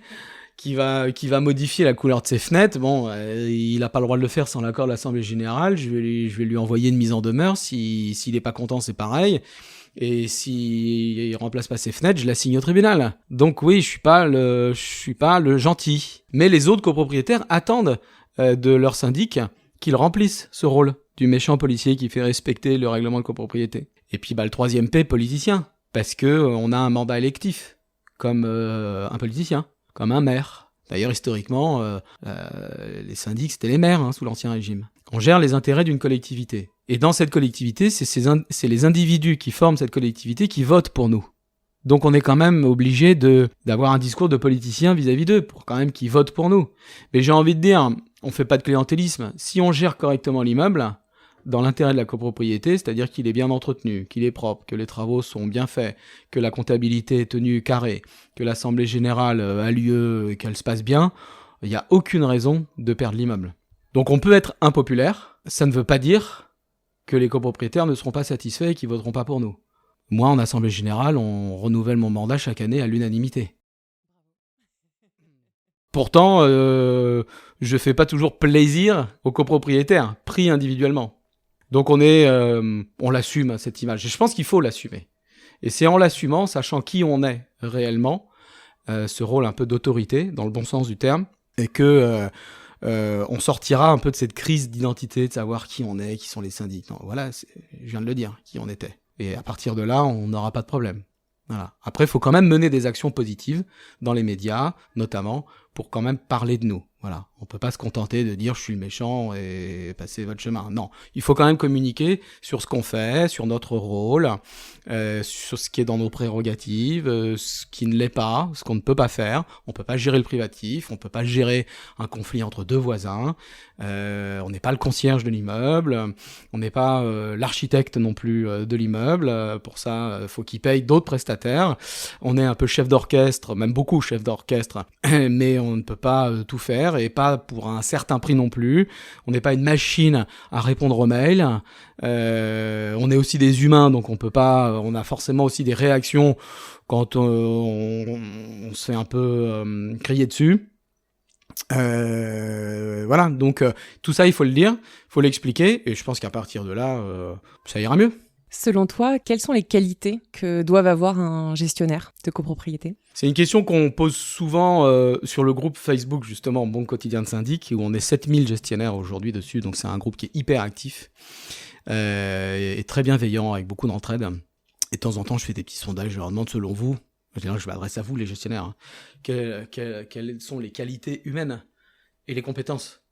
qui va modifier la couleur de ses fenêtres. Bon, il n'a pas le droit de le faire sans l'accord de l'Assemblée Générale. Je vais lui envoyer une mise en demeure. S'il est pas content, c'est pareil. Et s'il remplace pas ses fenêtres, je la signe au tribunal. Donc oui, je suis pas le gentil. Mais les autres copropriétaires attendent de leur syndic qu'ils remplissent ce rôle du méchant policier qui fait respecter le règlement de copropriété. Et puis le 3e P, politicien, parce que on a un mandat électif comme un politicien, comme un maire, D'ailleurs, historiquement, les syndics, c'était les maires sous l'Ancien Régime. On gère les intérêts d'une collectivité. Et dans cette collectivité, c'est les individus qui forment cette collectivité qui votent pour nous. Donc on est quand même obligé d'avoir un discours de politicien vis-à-vis d'eux, pour quand même qu'ils votent pour nous. Mais j'ai envie de dire, on fait pas de clientélisme. Si on gère correctement l'immeuble, dans l'intérêt de la copropriété, c'est-à-dire qu'il est bien entretenu, qu'il est propre, que les travaux sont bien faits, que la comptabilité est tenue carrée, que l'assemblée générale a lieu et qu'elle se passe bien, il n'y a aucune raison de perdre l'immeuble. Donc on peut être impopulaire, ça ne veut pas dire que les copropriétaires ne seront pas satisfaits et qu'ils voteront pas pour nous. Moi, en assemblée générale, on renouvelle mon mandat chaque année à l'unanimité. Pourtant, je fais pas toujours plaisir aux copropriétaires, pris individuellement. Donc on l'assume, cette image. Et je pense qu'il faut l'assumer. Et c'est en l'assumant, sachant qui on est réellement, ce rôle un peu d'autorité, dans le bon sens du terme, et que on sortira un peu de cette crise d'identité, de savoir qui on est, qui sont les syndics. Non, voilà, je viens de le dire, qui on était. Et à partir de là, on n'aura pas de problème. Voilà. Après, il faut quand même mener des actions positives dans les médias, notamment, pour quand même parler de nous. Voilà. On peut pas se contenter de dire je suis le méchant et passer votre chemin. Non. Il faut quand même communiquer sur ce qu'on fait, sur notre rôle, sur ce qui est dans nos prérogatives, ce qui ne l'est pas, ce qu'on ne peut pas faire. On peut pas gérer le privatif, on peut pas gérer un conflit entre deux voisins. On n'est pas le concierge de l'immeuble, on n'est pas l'architecte non plus de l'immeuble. Pour ça, faut qu'il paye d'autres prestataires. On est un peu chef d'orchestre, même beaucoup chef d'orchestre, mais on ne peut pas tout faire et pas pour un certain prix non plus. On n'est pas une machine à répondre aux mails. On est aussi des humains, donc on peut pas. On a forcément aussi des réactions quand on se fait un peu crier dessus. Voilà, donc tout ça il faut le dire, il faut l'expliquer, et je pense qu'à partir de là, ça ira mieux. Selon toi, quelles sont les qualités que doivent avoir un gestionnaire de copropriété ? C'est une question qu'on pose souvent sur le groupe Facebook, justement, Bon Quotidien de Syndic, où on est 7000 gestionnaires aujourd'hui dessus, donc c'est un groupe qui est hyper actif et très bienveillant, avec beaucoup d'entraide. Et de temps en temps, je fais des petits sondages, je leur demande, selon vous, je m'adresse à vous les gestionnaires, quelles sont les qualités humaines et les compétences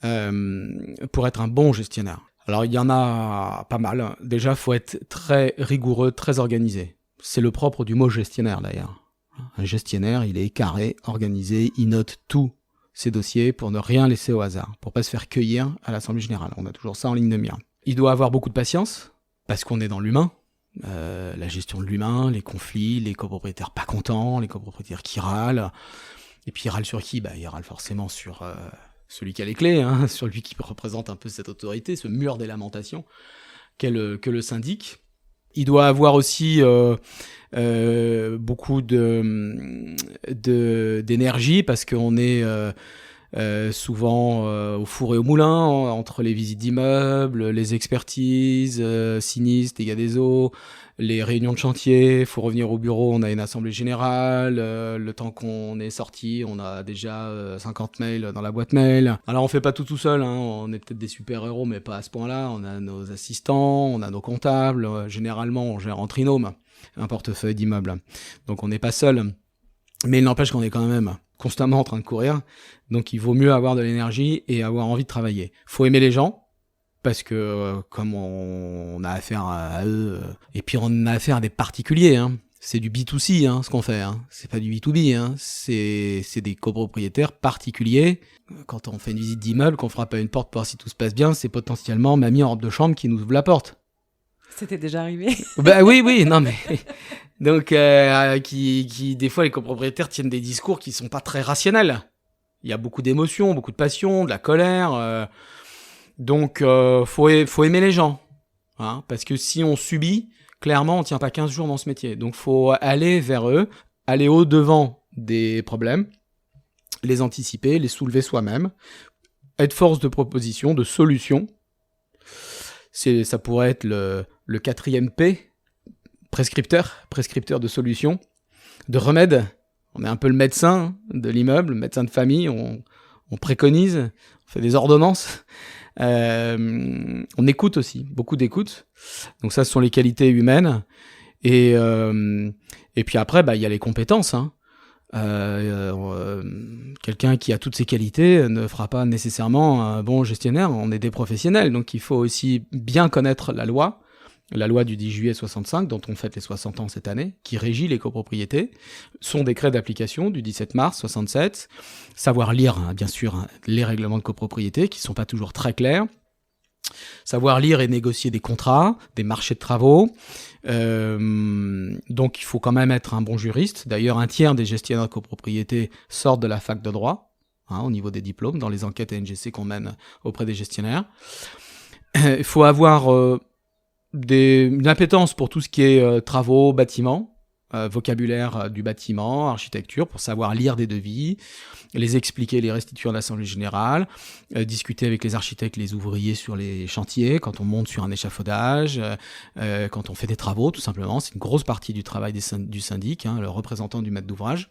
pour être un bon gestionnaire. Alors il y en a pas mal. Déjà, faut être très rigoureux, très organisé. C'est le propre du mot gestionnaire d'ailleurs. Un gestionnaire, il est carré, organisé, il note tous ses dossiers pour ne rien laisser au hasard, pour pas se faire cueillir à l'Assemblée Générale. On a toujours ça en ligne de mire. Il doit avoir beaucoup de patience, parce qu'on est dans l'humain. La gestion de l'humain, les conflits, les copropriétaires pas contents, les copropriétaires qui râlent. Et puis ils râlent sur qui ? Ils râlent forcément sur celui qui a les clés, sur lui qui représente un peu cette autorité, ce mur des lamentations que le syndic. Il doit avoir aussi beaucoup d'énergie, parce qu'on est souvent au four et au moulin, entre les visites d'immeubles, les expertises, sinistres, dégâts des eaux, les réunions de chantier. Faut revenir au bureau, on a une assemblée générale, le temps qu'on est sorti, on a déjà 50 mails dans la boîte mail. Alors on fait pas tout seul, on est peut-être des super-héros, mais pas à ce point-là. On a nos assistants, on a nos comptables, généralement on gère en trinôme un portefeuille d'immeubles, donc on n'est pas seul. Mais il n'empêche qu'on est quand même constamment en train de courir, donc il vaut mieux avoir de l'énergie et avoir envie de travailler. Faut aimer les gens, parce que comme on a affaire à eux, et puis on a affaire à des particuliers, c'est du B2C ce qu'on fait, c'est pas du B2B, c'est des copropriétaires particuliers. Quand on fait une visite d'immeuble, qu'on frappe à une porte pour voir si tout se passe bien, c'est potentiellement mamie en robe de chambre qui nous ouvre la porte. C'était déjà arrivé. Oui, non mais... Donc, qui des fois, les copropriétaires tiennent des discours qui sont pas très rationnels. Il y a beaucoup d'émotions, beaucoup de passion, de la colère. Donc, faut aimer les gens. Parce que si on subit, clairement, on tient pas 15 jours dans ce métier. Donc, faut aller vers eux, aller au-devant des problèmes, les anticiper, les soulever soi-même, être force de proposition, de solution. Ça pourrait être le 4e P, prescripteur de solutions, de remèdes. On est un peu le médecin de l'immeuble, le médecin de famille, on préconise, on fait des ordonnances. On écoute aussi, beaucoup d'écoute. Donc ça, ce sont les qualités humaines. Et puis après, il y a les compétences. Quelqu'un qui a toutes ces qualités ne fera pas nécessairement un bon gestionnaire. On est des professionnels, donc il faut aussi bien connaître la loi du 10 juillet 65, dont on fête les 60 ans cette année, qui régit les copropriétés, son décret d'application du 17 mars 67, savoir lire, bien sûr, les règlements de copropriété, qui sont pas toujours très clairs, savoir lire et négocier des contrats, des marchés de travaux. Donc il faut quand même être un bon juriste. D'ailleurs, un tiers des gestionnaires de copropriété sortent de la fac de droit, au niveau des diplômes, dans les enquêtes NGC qu'on mène auprès des gestionnaires. Il faut avoir une appétence pour tout ce qui est travaux, bâtiments, vocabulaire du bâtiment, architecture, pour savoir lire des devis, les expliquer, les restituer en assemblée générale, discuter avec les architectes, les ouvriers sur les chantiers, quand on monte sur un échafaudage, quand on fait des travaux, tout simplement. C'est une grosse partie du travail du syndic, le représentant du maître d'ouvrage.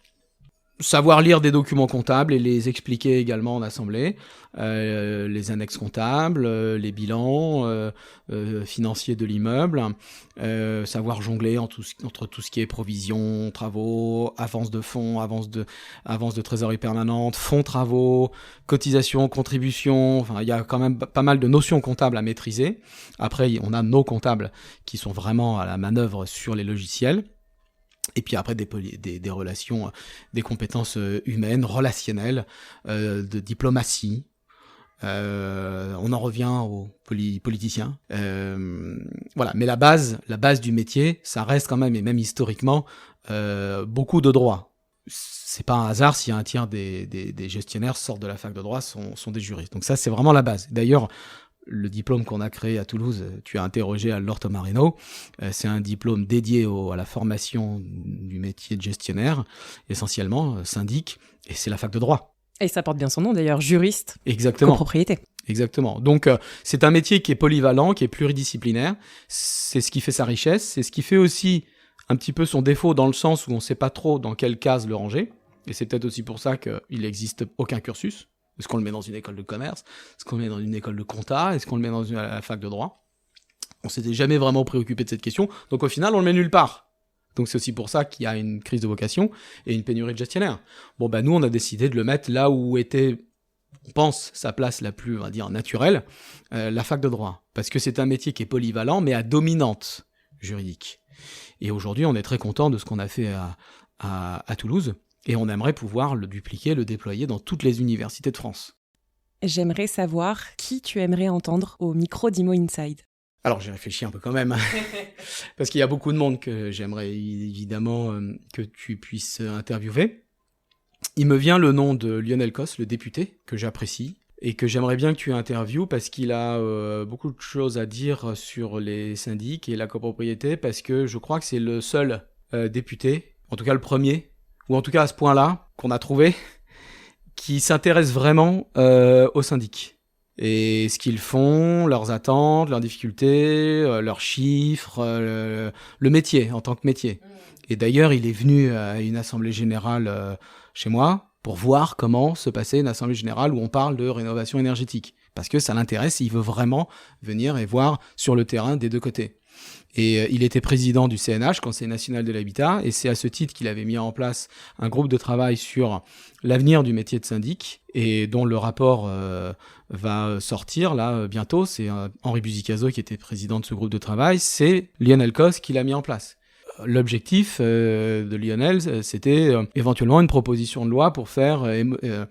Savoir lire des documents comptables et les expliquer également en assemblée, les annexes comptables, les bilans financiers de l'immeuble, savoir jongler entre tout ce qui est provision, travaux, avance de fonds, avance de trésorerie permanente, fonds travaux, cotisations, contributions. Enfin, il y a quand même pas mal de notions comptables à maîtriser. Après, on a nos comptables qui sont vraiment à la manœuvre sur les logiciels. Et puis après des relations, des compétences humaines, relationnelles, de diplomatie. On en revient aux politiciens. Voilà, mais la base du métier, ça reste quand même, et même historiquement, beaucoup de droit. C'est pas un hasard si un tiers des gestionnaires sortent de la fac de droit sont des juristes. Donc ça, c'est vraiment la base. D'ailleurs, le diplôme qu'on a créé à Toulouse, tu as interrogé à Laure Tomarino, c'est un diplôme dédié à la formation du métier de gestionnaire, essentiellement syndic, et c'est la fac de droit. Et ça porte bien son nom d'ailleurs, juriste. Exactement. Copropriété. Exactement. Donc c'est un métier qui est polyvalent, qui est pluridisciplinaire, c'est ce qui fait sa richesse, c'est ce qui fait aussi un petit peu son défaut dans le sens où on ne sait pas trop dans quelle case le ranger, et c'est peut-être aussi pour ça qu'il n'existe aucun cursus. Est-ce qu'on le met dans une école de commerce? Est-ce qu'on le met dans une école de compta? Est-ce qu'on le met dans la fac de droit? On s'était jamais vraiment préoccupé de cette question. Donc au final, on le met nulle part. Donc c'est aussi pour ça qu'il y a une crise de vocation et une pénurie de gestionnaires. Bon, nous, on a décidé de le mettre là où était, on pense, sa place la plus, on va dire, naturelle, la fac de droit. Parce que c'est un métier qui est polyvalent, mais à dominante juridique. Et aujourd'hui, on est très content de ce qu'on a fait à Toulouse. Et on aimerait pouvoir le dupliquer, le déployer dans toutes les universités de France. J'aimerais savoir qui tu aimerais entendre au micro d'Imo Inside. Alors j'ai réfléchi un peu quand même, parce qu'il y a beaucoup de monde que j'aimerais évidemment que tu puisses interviewer. Il me vient le nom de Lionel Cos, le député, que j'apprécie, et que j'aimerais bien que tu interviewes, parce qu'il a beaucoup de choses à dire sur les syndics et la copropriété, parce que je crois que c'est le seul député, en tout cas le premier, ou en tout cas à ce point-là, qu'on a trouvé, qui s'intéresse vraiment aux syndics. Et ce qu'ils font, leurs attentes, leurs difficultés, leurs chiffres, le métier en tant que métier. Et d'ailleurs, il est venu à une assemblée générale chez moi pour voir comment se passait une assemblée générale où on parle de rénovation énergétique. Parce que ça l'intéresse, il veut vraiment venir et voir sur le terrain des deux côtés. Et il était président du CNH, Conseil national de l'habitat, et c'est à ce titre qu'il avait mis en place un groupe de travail sur l'avenir du métier de syndic, et dont le rapport va sortir là bientôt. C'est Henri Buzicazo qui était président de ce groupe de travail, c'est Lionel Cos qui l'a mis en place. L'objectif de Lionel, c'était éventuellement une proposition de loi pour faire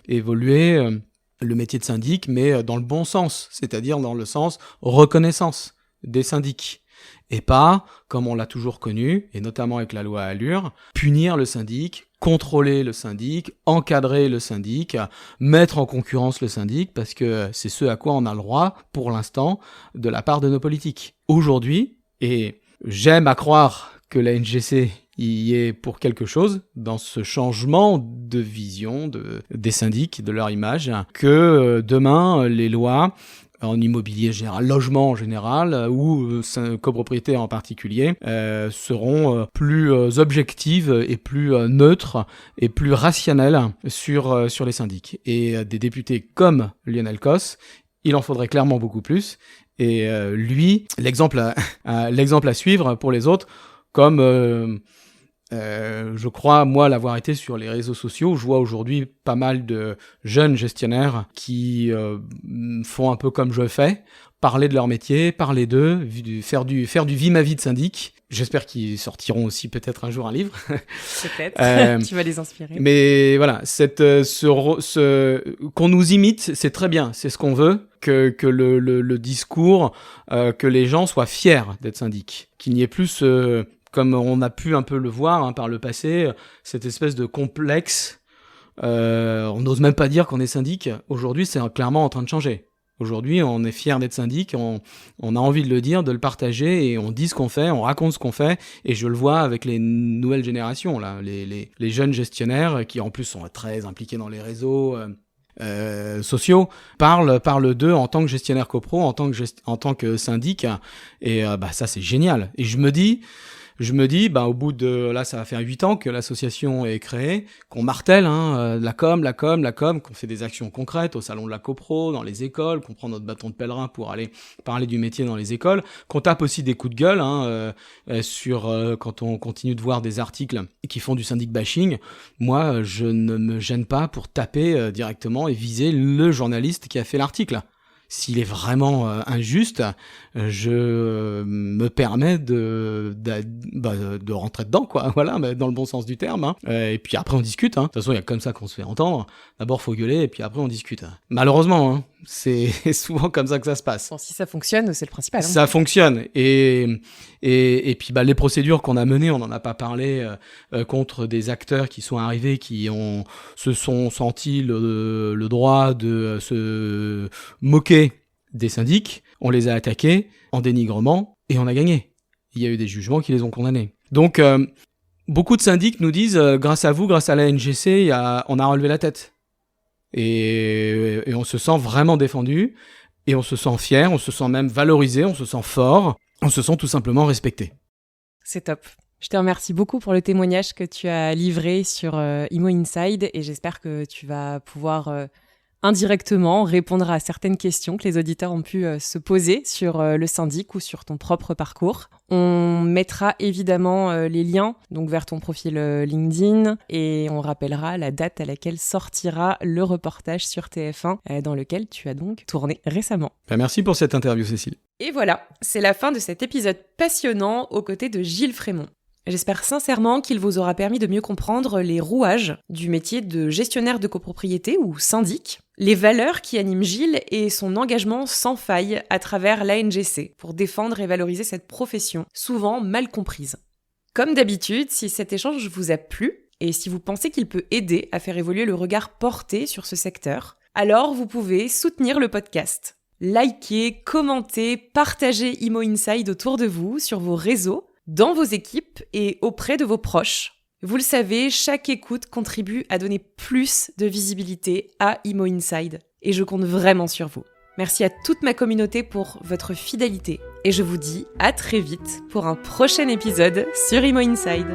évoluer le métier de syndic, mais dans le bon sens, c'est-à-dire dans le sens reconnaissance des syndics. Et pas, comme on l'a toujours connu, et notamment avec la loi Allure, punir le syndic, contrôler le syndic, encadrer le syndic, mettre en concurrence le syndic, parce que c'est ce à quoi on a le droit, pour l'instant, de la part de nos politiques. Aujourd'hui, et j'aime à croire que la NGC y est pour quelque chose, dans ce changement de vision des syndics, de leur image, que demain, les lois en immobilier général, logement en général, ou copropriété en particulier, seront plus objectives et plus neutres et plus rationnelles sur les syndics. Et des députés comme Lionel Cos, il en faudrait clairement beaucoup plus. Et lui, l'exemple à suivre pour les autres, comme Je crois, moi, l'avoir été sur les réseaux sociaux. Je vois aujourd'hui pas mal de jeunes gestionnaires qui font un peu comme je fais, parler de leur métier, parler d'eux, faire du vie ma vie de syndic. J'espère qu'ils sortiront aussi peut-être un jour un livre. Peut-être, tu vas les inspirer. Mais voilà, qu'on nous imite, c'est très bien, c'est ce qu'on veut, que le discours, que les gens soient fiers d'être syndic, qu'il n'y ait plus, comme on a pu un peu le voir par le passé, cette espèce de complexe. On n'ose même pas dire qu'on est syndic. Aujourd'hui, c'est clairement en train de changer. Aujourd'hui, on est fiers d'être syndic, on a envie de le dire, de le partager, et on dit ce qu'on fait, on raconte ce qu'on fait, et je le vois avec les nouvelles générations, là, les jeunes gestionnaires qui en plus sont très impliqués dans les réseaux sociaux, parlent d'eux en tant que gestionnaire copro, en tant que syndic, et ça c'est génial. Et je me dis, au bout de, là, ça va faire 8 ans que l'association est créée, qu'on martèle, la com, qu'on fait des actions concrètes au salon de la copro, dans les écoles, qu'on prend notre bâton de pèlerin pour aller parler du métier dans les écoles, qu'on tape aussi des coups de gueule, quand on continue de voir des articles qui font du syndic bashing. Moi, je ne me gêne pas pour taper directement et viser le journaliste qui a fait l'article. S'il est vraiment injuste, je me permets de rentrer dedans, quoi. Voilà, mais dans le bon sens du terme. Et puis après, on discute. De toute façon, il y a comme ça qu'on se fait entendre. D'abord, faut gueuler, et puis après, on discute. Malheureusement, c'est souvent comme ça que ça se passe. Bon, si ça fonctionne, c'est le principal. Ça fonctionne. Et puis, les procédures qu'on a menées, on n'en a pas parlé, contre des acteurs qui sont arrivés, se sont sentis le droit de se moquer des syndics. On les a attaqués en dénigrement, et on a gagné. Il y a eu des jugements qui les ont condamnés. Donc, beaucoup de syndics nous disent, grâce à vous, grâce à la NGC, on a relevé la tête. Et on se sent vraiment défendu, et on se sent fier, on se sent même valorisé, on se sent fort, on se sent tout simplement respecté. C'est top. Je te remercie beaucoup pour le témoignage que tu as livré sur Imo Inside, et j'espère que tu vas pouvoir indirectement répondre à certaines questions que les auditeurs ont pu se poser sur le syndic ou sur ton propre parcours. On mettra évidemment les liens donc vers ton profil LinkedIn, et on rappellera la date à laquelle sortira le reportage sur TF1 dans lequel tu as donc tourné récemment. Merci pour cette interview, Cécile. Et voilà, c'est la fin de cet épisode passionnant aux côtés de Gilles Frémont. J'espère sincèrement qu'il vous aura permis de mieux comprendre les rouages du métier de gestionnaire de copropriété ou syndic, les valeurs qui animent Gilles et son engagement sans faille à travers l'ANGC pour défendre et valoriser cette profession, souvent mal comprise. Comme d'habitude, si cet échange vous a plu et si vous pensez qu'il peut aider à faire évoluer le regard porté sur ce secteur, alors vous pouvez soutenir le podcast. Likez, commentez, partagez Imo Inside autour de vous, sur vos réseaux, dans vos équipes et auprès de vos proches. Vous le savez, chaque écoute contribue à donner plus de visibilité à Imo Inside, et je compte vraiment sur vous. Merci à toute ma communauté pour votre fidélité, et je vous dis à très vite pour un prochain épisode sur Imo Inside.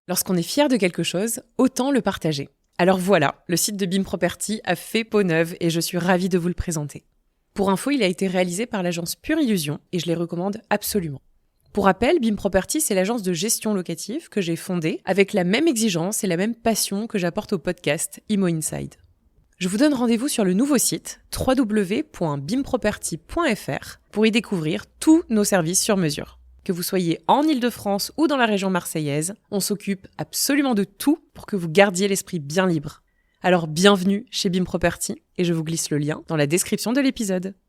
Lorsqu'on est fier de quelque chose, autant le partager. Alors voilà, le site de BIM Property a fait peau neuve et je suis ravie de vous le présenter. Pour info, il a été réalisé par l'agence Pure Illusion et je les recommande absolument. Pour rappel, BIM Property, c'est l'agence de gestion locative que j'ai fondée avec la même exigence et la même passion que j'apporte au podcast Imo Inside. Je vous donne rendez-vous sur le nouveau site www.bimproperty.fr pour y découvrir tous nos services sur mesure. Que vous soyez en Île-de-France ou dans la région marseillaise, on s'occupe absolument de tout pour que vous gardiez l'esprit bien libre. Alors bienvenue chez BIM Property et je vous glisse le lien dans la description de l'épisode.